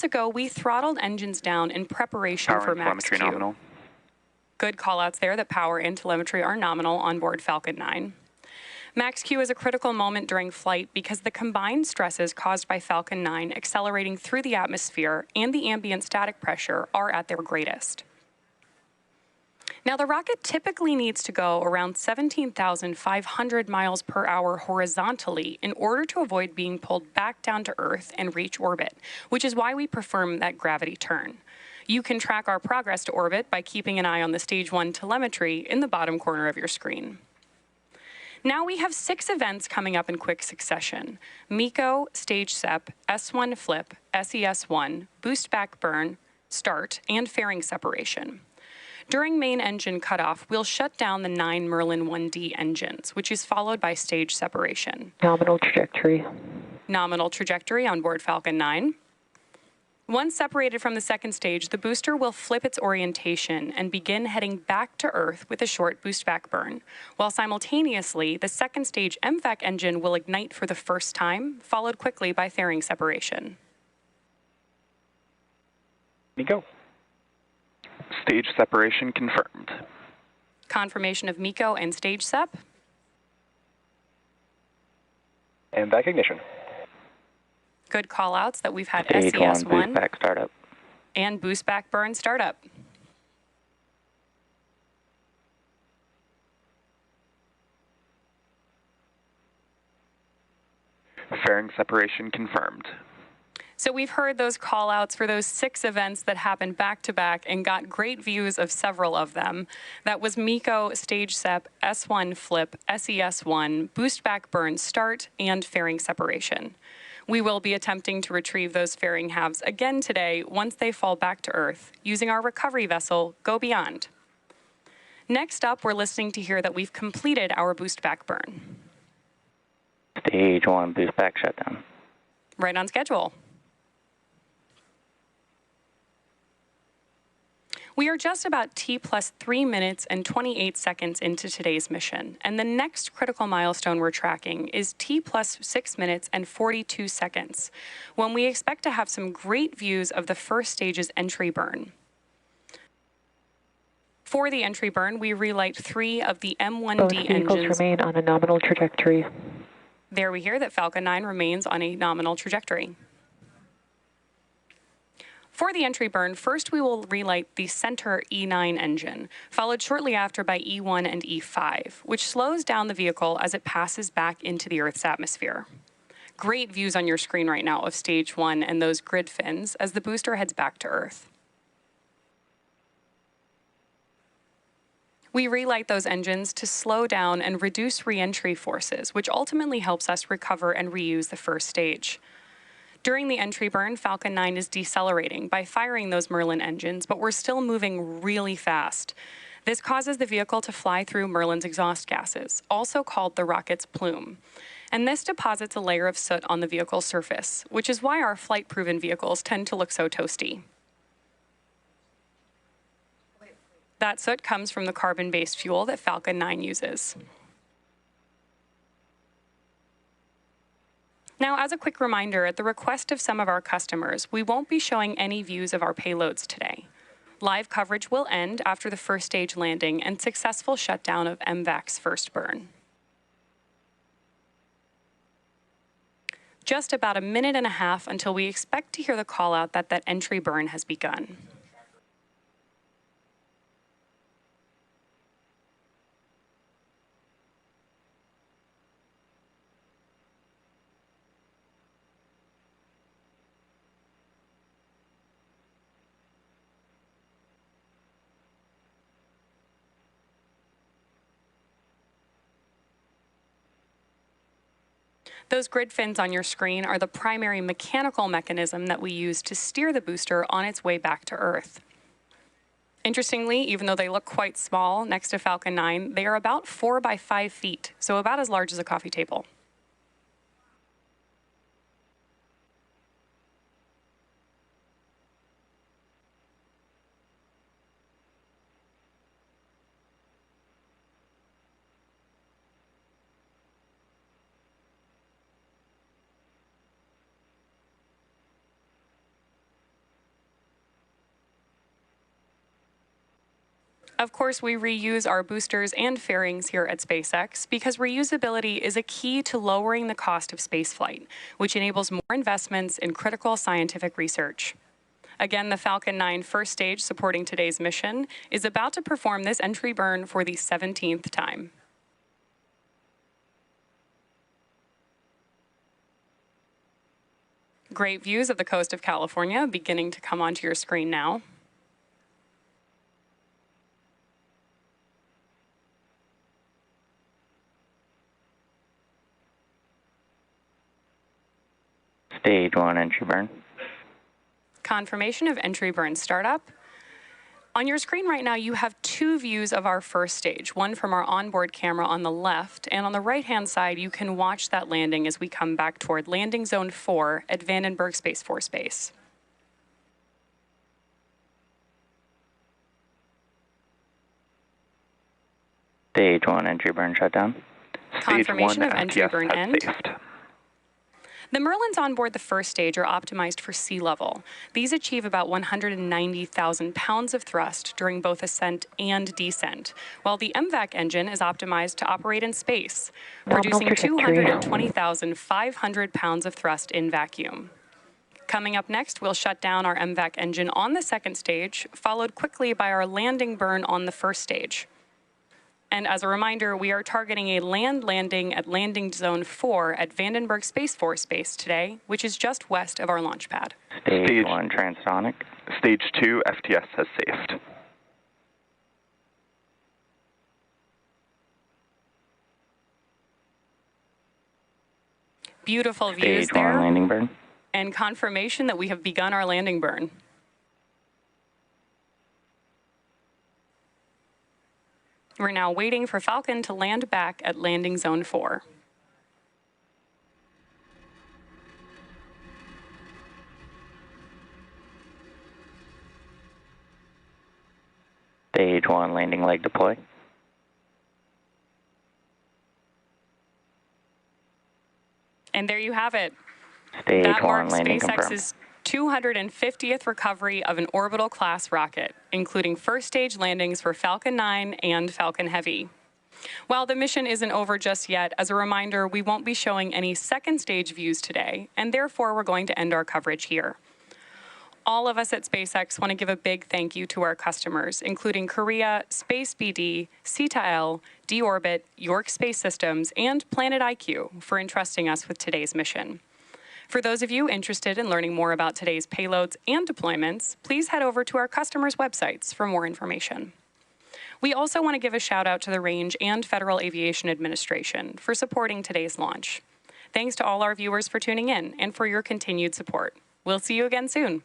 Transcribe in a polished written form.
ago, we throttled engines down in preparation Power for and max telemetry Q. nominal. Good callouts there that power and telemetry are nominal on board Falcon 9. Max Q is a critical moment during flight because the combined stresses caused by Falcon 9 accelerating through the atmosphere and the ambient static pressure are at their greatest. Now, the rocket typically needs to go around 17,500 miles per hour horizontally in order to avoid being pulled back down to Earth and reach orbit, which is why we perform that gravity turn. You can track our progress to orbit by keeping an eye on the Stage 1 telemetry in the bottom corner of your screen. Now we have 6 events coming up in quick succession: MECO, Stage SEP, S1 Flip, SES1, Boost Back Burn, Start, and Fairing Separation. During main engine cutoff, we'll shut down the 9 Merlin 1D engines, which is followed by stage separation. Nominal trajectory. Nominal trajectory on board Falcon 9. Once separated from the second stage, the booster will flip its orientation and begin heading back to Earth with a short boost back burn, while simultaneously, the second stage MVAC engine will ignite for the first time, followed quickly by fairing separation. MECO. Stage separation confirmed. Confirmation of MECO and stage SEP. And back ignition. Good callouts that we've had Stage SES1 boost back startup. and boost back burn startup. Fairing separation confirmed. So we've heard those call-outs for those 6 events that happened back-to-back and got great views of several of them. That was MECO, Stage SEP, S1 Flip, SES1, Boost Back Burn Start, and Fairing Separation. We will be attempting to retrieve those fairing halves again today once they fall back to Earth, using our recovery vessel, Go Beyond. Next up, we're listening to hear that we've completed our Boost Back Burn. Stage 1 boost back shutdown. Right on schedule. We are just about T plus 3 minutes and 28 seconds into today's mission, and the next critical milestone we're tracking is T plus 6 minutes and 42 seconds, when we expect to have some great views of the first stage's entry burn. For the entry burn, we relight 3 of the M1D Both vehicles engines. remain on a nominal trajectory. There we hear that Falcon 9 remains on a nominal trajectory. For the entry burn, first we will relight the center E9 engine, followed shortly after by E1 and E5, which slows down the vehicle as it passes back into the Earth's atmosphere. Great views on your screen right now of Stage 1 and those grid fins as the booster heads back to Earth. We relight those engines to slow down and reduce re-entry forces, which ultimately helps us recover and reuse the first stage. During the entry burn, Falcon 9 is decelerating by firing those Merlin engines, but we're still moving really fast. This causes the vehicle to fly through Merlin's exhaust gases, also called the rocket's plume. And this deposits a layer of soot on the vehicle's surface, which is why our flight-proven vehicles tend to look so toasty. That soot comes from the carbon-based fuel that Falcon 9 uses. Now, as a quick reminder, at the request of some of our customers, we won't be showing any views of our payloads today. Live coverage will end after the first stage landing and successful shutdown of MVAC's first burn. Just about a minute and a half until we expect to hear the call out that that entry burn has begun. Those grid fins on your screen are the primary mechanical mechanism that we use to steer the booster on its way back to Earth. Interestingly, even though they look quite small next to Falcon 9, they are about 4 by 5 feet, so about as large as a coffee table. Of course, we reuse our boosters and fairings here at SpaceX because reusability is a key to lowering the cost of spaceflight, which enables more investments in critical scientific research. Again, the Falcon 9 first stage supporting today's mission is about to perform this entry burn for the 17th time. Great views of the coast of California beginning to come onto your screen now. Stage 1 entry burn. Confirmation of entry burn startup. On your screen right now, you have two views of our first stage, one from our onboard camera on the left, and on the right-hand side, you can watch that landing as we come back toward landing zone 4 at Vandenberg Space Force Base. Stage 1 entry burn shutdown. Confirmation of entry FTS burn has end. saved. The Merlins on board the first stage are optimized for sea level. These achieve about 190,000 pounds of thrust during both ascent and descent, while the MVAC engine is optimized to operate in space, producing 220,500 pounds of thrust in vacuum. Coming up next, we'll shut down our MVAC engine on the second stage, followed quickly by our landing burn on the first stage. And as a reminder, we are targeting a land landing at landing zone 4 at Vandenberg Space Force Base today, which is just west of our launch pad. Stage 1 transonic. Stage 2 FTS has saved. Beautiful views Stage 1 there, landing burn. and confirmation that we have begun our landing burn. We're now waiting for Falcon to land back at landing zone 4. Stage 1 landing leg deploy. And there you have it. Stage That 1 marks landing confirmed. SpaceX's 250th recovery of an orbital-class rocket, including first-stage landings for Falcon 9 and Falcon Heavy. While the mission isn't over just yet, as a reminder, we won't be showing any second-stage views today, and therefore we're going to end our coverage here. All of us at SpaceX want to give a big thank you to our customers, including Korea, Space BD, C2L, D-Orbit, York Space Systems, and Planet IQ for entrusting us with today's mission. For those of you interested in learning more about today's payloads and deployments, please head over to our customers' websites for more information. We also want to give a shout out to the Range and Federal Aviation Administration for supporting today's launch. Thanks to all our viewers for tuning in and for your continued support. We'll see you again soon.